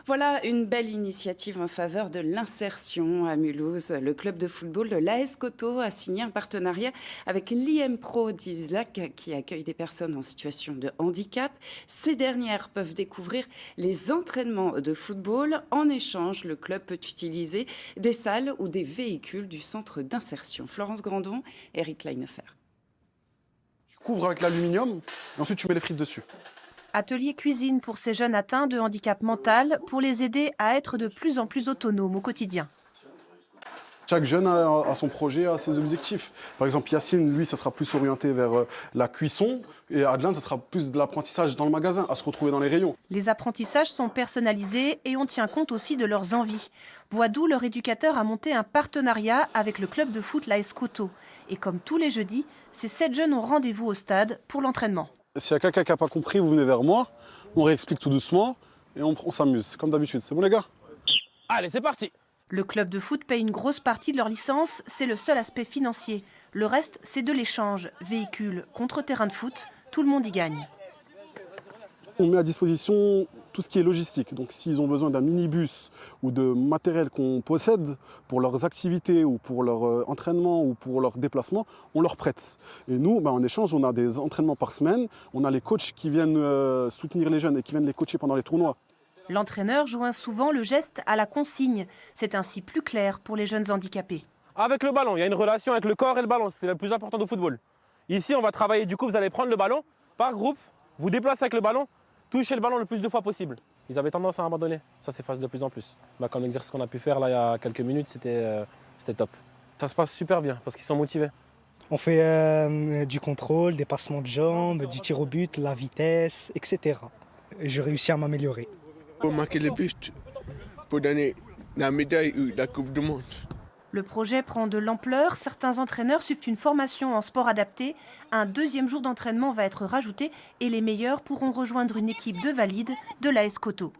Voilà une belle initiative en faveur de l'insertion à Mulhouse. Le club de football de l'AS Coto a signé un partenariat avec l'IM-Pro d'Isaac qui accueille des personnes en situation de handicap. Ces dernières peuvent découvrir les entraînements de football. En échange, le club peut utiliser des salles ou des véhicules du centre d'insertion. Florence Grandon, Eric Leinefer. Tu couvres avec l'aluminium et ensuite tu mets les frites dessus. Atelier cuisine pour ces jeunes atteints de handicap mental pour les aider à être de plus en plus autonomes au quotidien. Chaque jeune a son projet, a ses objectifs. Par exemple, Yacine, lui, ça sera plus orienté vers la cuisson et Adlan, ça sera plus de l'apprentissage dans le magasin, à se retrouver dans les rayons. Les apprentissages sont personnalisés et on tient compte aussi de leurs envies. Boisdoux, leur éducateur, a monté un partenariat avec le club de foot l'AS Coto. Et comme tous les jeudis, ces 7 jeunes ont rendez-vous au stade pour l'entraînement. S'il y a quelqu'un qui n'a pas compris, vous venez vers moi, on réexplique tout doucement et on s'amuse, comme d'habitude. C'est bon les gars? Allez, c'est parti! Le club de foot paye une grosse partie de leur licence, c'est le seul aspect financier. Le reste, c'est de l'échange. Véhicule contre terrain de foot, tout le monde y gagne. On met à disposition tout ce qui est logistique. Donc s'ils ont besoin d'un minibus ou de matériel qu'on possède pour leurs activités ou pour leur entraînement ou pour leurs déplacements, on leur prête. Et nous, en échange, on a des entraînements par semaine. On a les coachs qui viennent soutenir les jeunes et qui viennent les coacher pendant les tournois. L'entraîneur joint souvent le geste à la consigne. C'est ainsi plus clair pour les jeunes handicapés. Avec le ballon, il y a une relation avec le corps et le ballon. C'est le plus important au football. Ici, on va travailler. Du coup, vous allez prendre le ballon par groupe, vous déplacez avec le ballon, touchez le ballon le plus de fois possible. Ils avaient tendance à abandonner. Ça s'efface de plus en plus. Comme l'exercice qu'on a pu faire là il y a quelques minutes, c'était top. Ça se passe super bien parce qu'ils sont motivés. On fait du contrôle, des passements de jambes, du tir au but, la vitesse, etc. J'ai réussi à m'améliorer. Pour marquer le but, pour donner la médaille ou la Coupe du Monde. Le projet prend de l'ampleur. Certains entraîneurs suivent une formation en sport adapté. Un deuxième jour d'entraînement va être rajouté et les meilleurs pourront rejoindre une équipe de valides de l'AS Coto.